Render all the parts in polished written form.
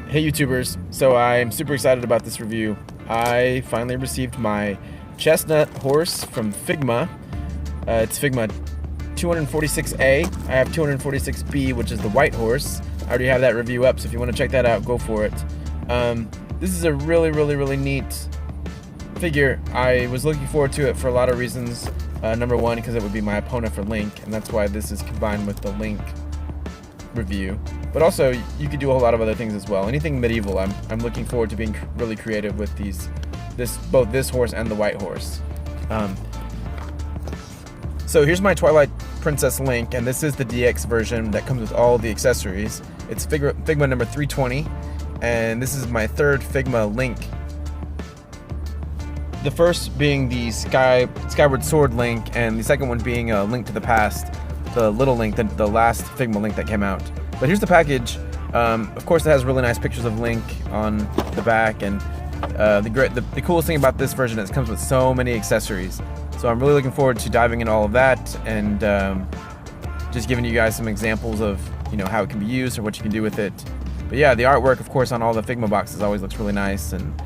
Hey YouTubers, so I'm super excited about this review. I finally received my chestnut horse from Figma. It's Figma 246A. I have 246B, which is the white horse. I already have that review up, so if you want to check that out, go for it. This is a really neat figure. I was looking forward to it for a lot of reasons. Number one, because it would be my opponent for Link, and that's why this is combined with the Link review. But also, you could do a whole lot of other things as well. Anything medieval, I'm looking forward to being really creative with both this horse and the white horse. So here's my Twilight Princess Link, and this is the DX version that comes with all the accessories. It's Figma number 320, and this is my third Figma Link. The first being the Skyward Sword Link, and the second one being a Link to the Past, the little Link, the last Figma Link that came out. But here's the package. Of course, it has really nice pictures of Link on the back, and the coolest thing about this version is it comes with so many accessories. So I'm really looking forward to diving into all of that and just giving you guys some examples of how it can be used or what you can do with it. But yeah, the artwork, of course, on all the Figma boxes always looks really nice, and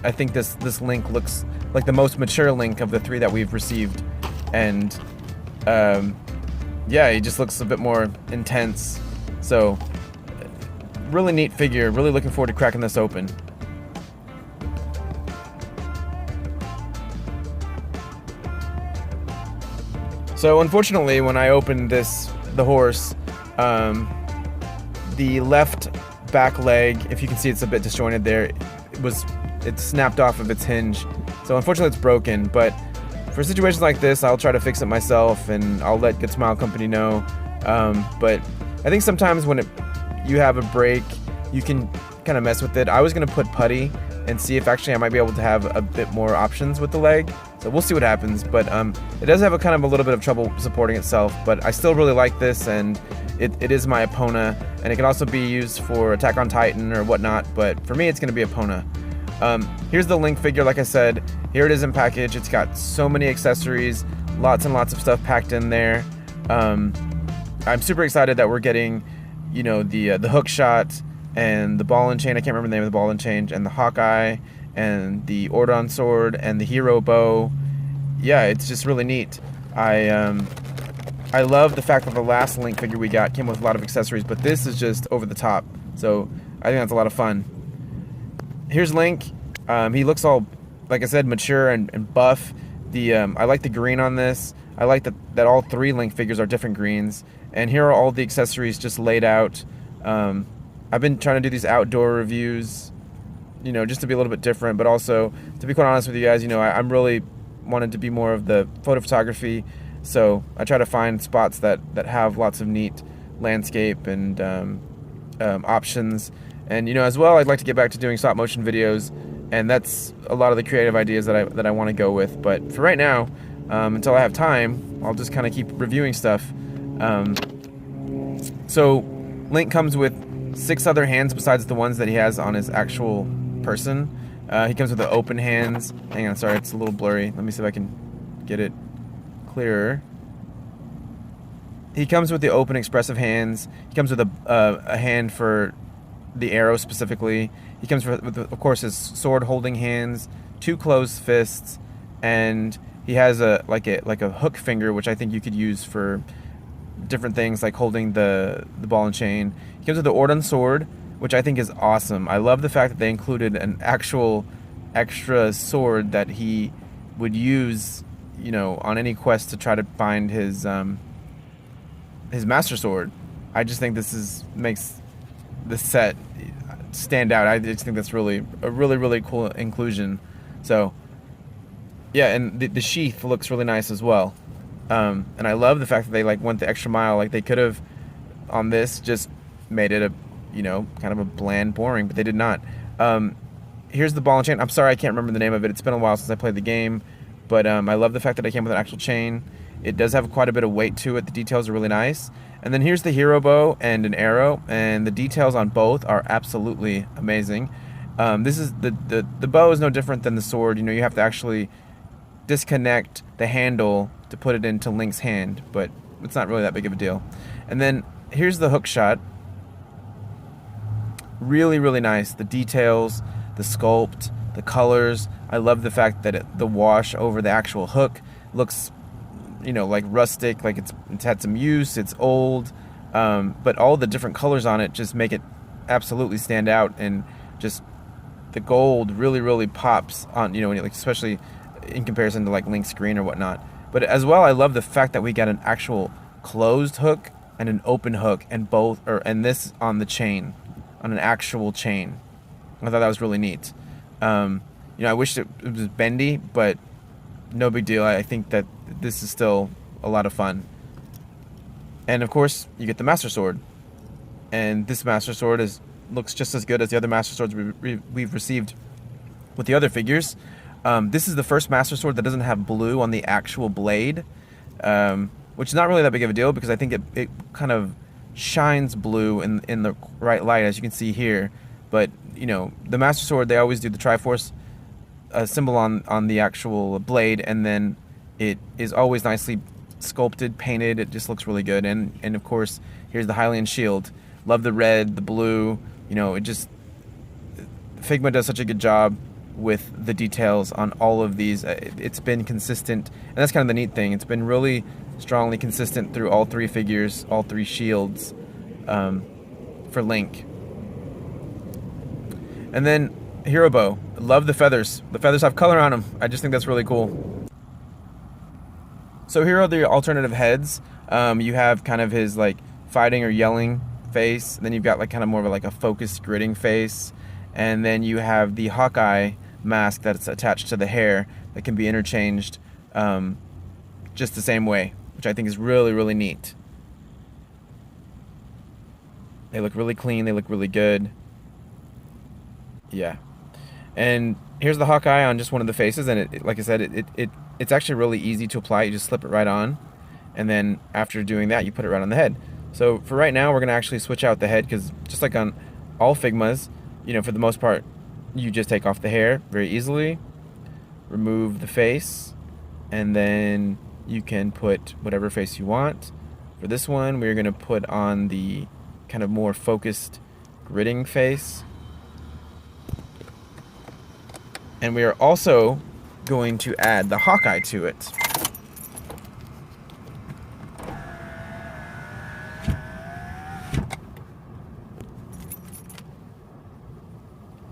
I think this Link looks like the most mature Link of the three that we've received, and yeah, he just looks a bit more intense. So, really neat figure. Really looking forward to cracking this open. So, unfortunately, when I opened the horse, the left back leg, if you can see, it's a bit disjointed there. It snapped off of its hinge. So, unfortunately, it's broken. But for situations like this, I'll try to fix it myself, and I'll let Good Smile Company know. But I think sometimes when you have a break, you can kind of mess with it. I was going to put putty and see if actually I might be able to have a bit more options with the leg. So we'll see what happens. But it does have a little bit of trouble supporting itself. But I still really like this, and it is my Epona. And it can also be used for Attack on Titan or whatnot. But for me, it's going to be Epona. Here's the Link figure, like I said. Here it is in package. It's got so many accessories, lots and lots of stuff packed in there. I'm super excited that we're getting, the hook shot and the ball and chain. I can't remember the name of the ball and chain, and the Hawkeye and the Ordon sword and the hero bow. Yeah, it's just really neat. I love the fact that the last Link figure we got came with a lot of accessories, but this is just over the top. So I think that's a lot of fun. Here's Link. He looks all, like I said, mature and buff. I like the green on this. I like that all three Link figures are different greens. And here are all the accessories just laid out. I've been trying to do these outdoor reviews, just to be a little bit different, but also, to be quite honest with you guys, I'm really wanted to be more of the photo photography. So I try to find spots that have lots of neat landscape and options. And as well, I'd like to get back to doing stop motion videos, and that's a lot of the creative ideas that I want to go with. But for right now, until I have time, I'll just kind of keep reviewing stuff. So Link comes with 6 other hands besides the ones that he has on his actual person. He comes with the open hands. Hang on, sorry, it's a little blurry. Let me see if I can get it clearer. He comes with the open expressive hands. He comes with a hand for the arrow specifically. He comes with, of course, his sword holding hands, 2 closed fists, and he has a hook finger, which I think you could use for different things like holding the ball and chain. He comes with the Ordon sword, which I think is awesome. I love the fact that they included an actual extra sword that he would use, on any quest to try to find his master sword. I just think makes the set stand out. I just think that's really cool inclusion. So yeah, and the sheath looks really nice as well. And I love the fact that they went the extra mile. Like, they could have on this just made it a kind of a bland, boring, but they did not. Here's the ball and chain. I'm sorry, I can't remember the name of it. It's been a while since I played the game, but I love the fact that it came with an actual chain. It does have quite a bit of weight to it. The details are really nice. And then here's the hero bow and an arrow, and the details on both are absolutely amazing. This is the bow is no different than the sword. You have to actually disconnect the handle to put it into Link's hand, but it's not really that big of a deal. And then here's the hook shot, really, really nice. The details, the sculpt, the colors. I love the fact that the wash over the actual hook looks, you know, like rustic, like it's had some use, it's old, but all the different colors on it just make it absolutely stand out, and just the gold really, really pops on, you know, like especially in comparison to like Link's green or whatnot. But as well, I love the fact that we got an actual closed hook and an open hook, and both, and this on the chain, on an actual chain. I thought that was really neat. You know, I wish it was bendy, but no big deal. I think that this is still a lot of fun. And of course, you get the Master Sword. And this Master Sword looks just as good as the other Master Swords we've received with the other figures. This is the first Master Sword that doesn't have blue on the actual blade, which is not really that big of a deal because I think it kind of shines blue in the right light, as you can see here. But, you know, the Master Sword, they always do the Triforce symbol on the actual blade, and then it is always nicely sculpted, painted. It just looks really good. And of course, here's the Hylian shield. Love the red, the blue. You know, it just, Figma does such a good job with the details on all of these. It's been consistent, and that's kind of the neat thing. It's been really strongly consistent through all three figures, all three shields, for Link. And then Hero Bow. Love the feathers. The feathers have color on them. I just think that's really cool. So here are the alternative heads. You have kind of his like fighting or yelling face, and then you've got like kind of more of like a focused gritting face, and then you have the Hawkeye mask that's attached to the hair that can be interchanged just the same way, which I think is really, really neat. They look really clean. They look really good. Yeah. And here's the Hawkeye on just one of the faces, and like I said, it's actually really easy to apply. You just slip it right on, and then after doing that, you put it right on the head. So for right now, we're going to actually switch out the head, because just like on all Figmas, you know, for the most part, you just take off the hair very easily, remove the face, and then you can put whatever face you want. For this one, we're going to put on the kind of more focused gritting face. And we are also going to add the Hawkeye to it.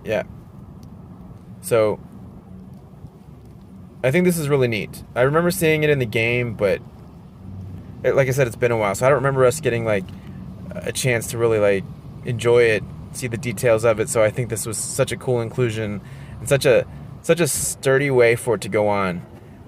Yeah. So, I think this is really neat. I remember seeing it in the game, but like I said, it's been a while, so I don't remember us getting like a chance to really like enjoy it, see the details of it. So I think this was such a cool inclusion and such a sturdy way for it to go on.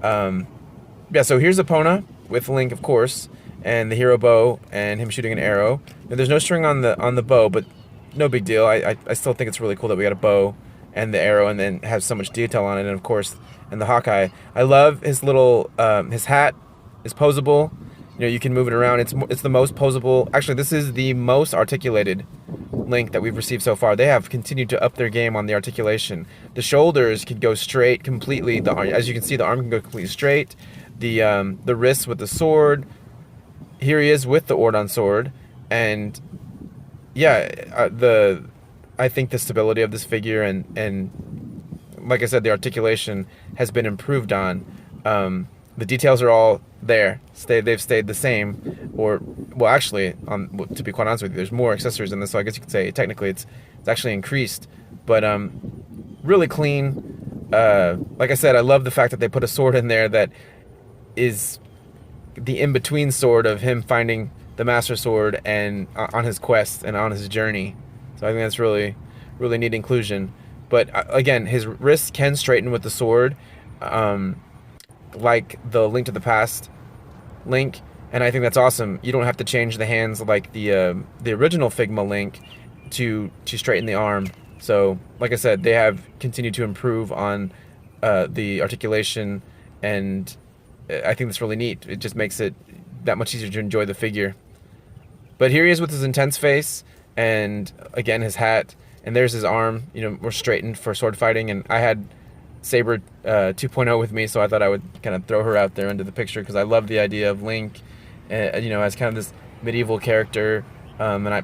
Yeah, so here's Epona with Link, of course, and the hero bow and him shooting an arrow. Now, there's no string on the bow, but no big deal. I still think it's really cool that we got a bow and the arrow, and then have so much detail on it, and of course, and the Hawkeye. I love his little his hat is posable. You know, you can move it around. It's the most posable. Actually, this is the most articulated Link that we've received so far. They have continued to up their game on the articulation. The shoulders can go straight completely. As you can see, the arm can go completely straight. The wrists with the sword. Here he is with the Ordon sword, and yeah, I think the stability of this figure and like I said, the articulation has been improved on. The details are all there. They've stayed the same, or well, actually, to be quite honest with you, there's more accessories in this, so I guess you could say technically it's actually increased. But really clean. Like I said, I love the fact that they put a sword in there that is the in-between sword of him finding the Master Sword and on his quest and on his journey. So I think that's really, really neat inclusion. But again, his wrists can straighten with the sword. Like the Link to the Past Link, and I think that's awesome. You don't have to change the hands like the original Figma Link to straighten the arm. So, like I said, they have continued to improve on the articulation, and I think that's really neat. It just makes it that much easier to enjoy the figure. But here he is with his intense face, and again his hat, and there's his arm, you know, more straightened for sword fighting. And I had Saber 2.0 with me, so I thought I would kind of throw her out there into the picture, because I love the idea of Link, you know, as kind of this medieval character, And I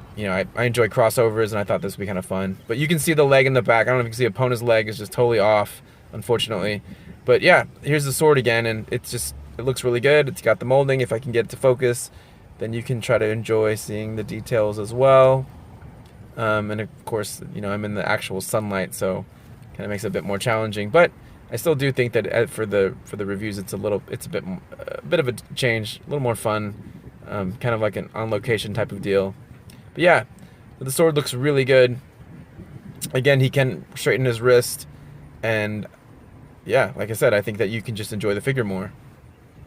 enjoy crossovers, and I thought this would be kind of fun. But you can see the leg in the back. I don't know if you can see opponent's leg is just totally off, unfortunately. But yeah, here's the sword again, and it looks really good. It's got the molding. If I can get it to focus, then you can try to enjoy seeing the details as well. And of course, I'm in the actual sunlight, so kind of makes it a bit more challenging. But I still do think that for the reviews, it's a bit of a change, a little more fun, kind of like an on location type of deal. But yeah, the sword looks really good. Again, he can straighten his wrist, and yeah, like I said, I think that you can just enjoy the figure more.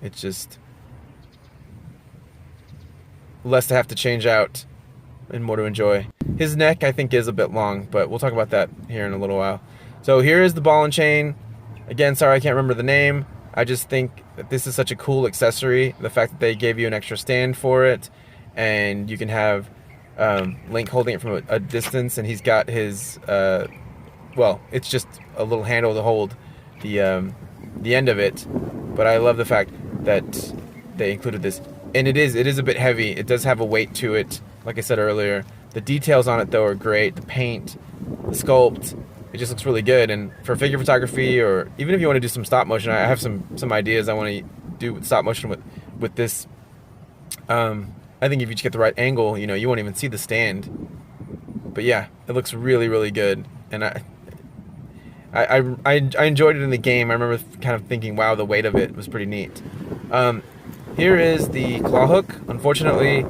It's just less to have to change out and more to enjoy. His neck, I think, is a bit long, but we'll talk about that here in a little while. So here is the ball and chain. Again, sorry I can't remember the name. I just think that this is such a cool accessory. The fact that they gave you an extra stand for it, and you can have Link holding it from a distance, and he's got his, well, it's just a little handle to hold the end of it. But I love the fact that they included this. And it is a bit heavy. It does have a weight to it, like I said earlier. The details on it, though, are great. The paint, the sculpt, it just looks really good. And for figure photography, or even if you want to do some stop motion, I have some ideas I want to do with stop motion with this. I think if you just get the right angle, you won't even see the stand. But yeah, it looks really, really good. And I enjoyed it in the game. I remember kind of thinking, wow, the weight of it was pretty neat. Here is the claw hook. Unfortunately,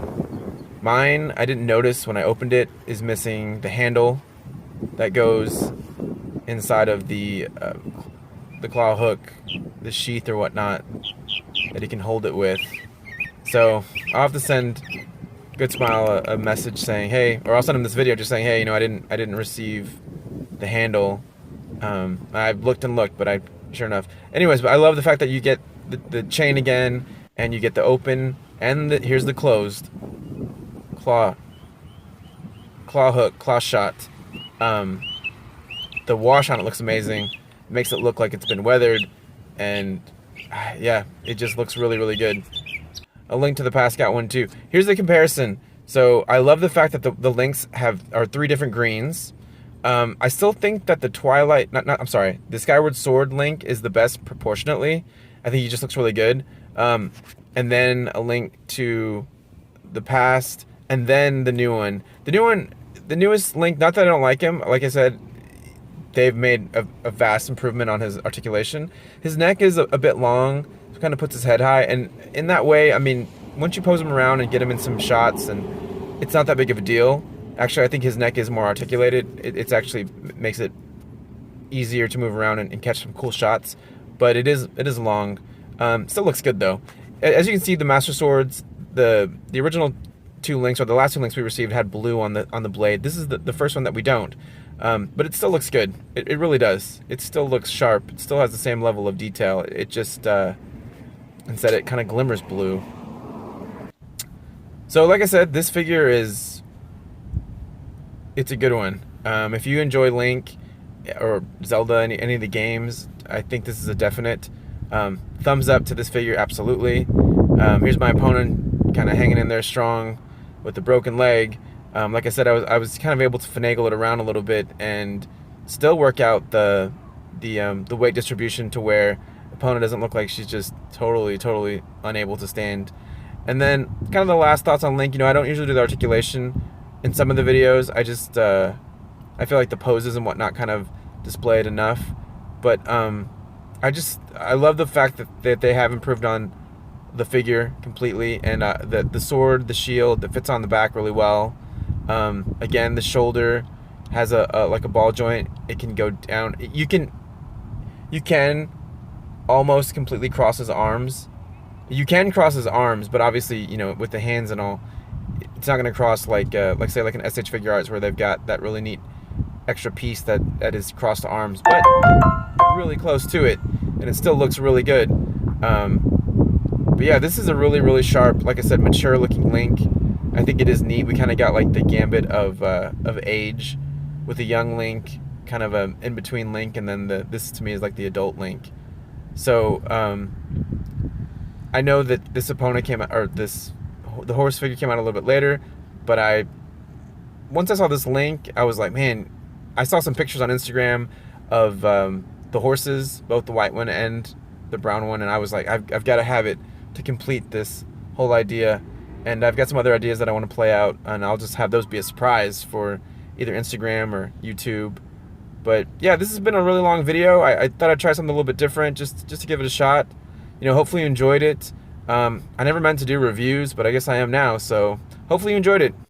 mine, I didn't notice when I opened it, is missing the handle that goes inside of the claw hook, the sheath or whatnot that he can hold it with. So I'll have to send Good Smile a message saying, hey, or I'll send him this video just saying, hey, I didn't receive the handle. I've looked and looked, but sure enough. Anyways, but I love the fact that you get the chain again, and you get the open, and here's the closed claw hook, claw shot. The wash on it looks amazing. It makes it look like it's been weathered, and yeah, it just looks really, really good. A link to the Pascal one too. Here's the comparison. So I love the fact that the links are 3 different greens. I still think that the Twilight, the Skyward Sword link is the best proportionately. I think he just looks really good. And then a link to the past, and then the new one. The newest link, not that I don't like him, like I said, they've made a vast improvement on his articulation. His neck is a bit long, so kind of puts his head high, and in that way, I mean, once you pose him around and get him in some shots, and it's not that big of a deal. Actually, I think his neck is more articulated. It's actually makes it easier to move around and catch some cool shots, but it is long. Still looks good though. As you can see, the Master Swords, the original 2 links, or the last 2 links we received, had blue on the blade. This is the first one that we don't. But it still looks good. It really does. It still looks sharp. It still has the same level of detail. It just instead it kind of glimmers blue. So like I said, this figure it's a good one. If you enjoy Link or Zelda, any of the games, I think this is a definite thumbs up to this figure, absolutely. Here's my opponent kind of hanging in there strong with the broken leg. Like I said, I was kind of able to finagle it around a little bit and still work out the weight distribution to where the opponent doesn't look like she's just totally unable to stand. And then kind of the last thoughts on Link, I don't usually do the articulation in some of the videos. I feel like the poses and whatnot kind of display it enough. But I love the fact that they have improved on the figure completely, and the sword, the shield, that fits on the back really well. Again, the shoulder has like a ball joint. It can go down. You can almost completely cross his arms. You can cross his arms, but obviously, with the hands and all, it's not going to cross like say like an SH Figure Arts, where they've got that really neat extra piece that is crossed arms, but really close to it, and it still looks really good. But yeah, this is a really sharp, like I said, mature looking Link. I think it is neat. We kind of got like the gambit of age with a young Link, kind of a in between Link, and then this to me is like the adult Link. So I know that this opponent came out, or the horse figure came out a little bit later. but once I saw this link, I was like, man, I saw some pictures on Instagram of the horses, both the white one and the brown one, and I was like, I've got to have it to complete this whole idea. And I've got some other ideas that I want to play out, and I'll just have those be a surprise for either Instagram or YouTube. But yeah, this has been a really long video. I thought I'd try something a little bit different, just to give it a shot. You know, hopefully you enjoyed it. I never meant to do reviews, but I guess I am now, so hopefully you enjoyed it.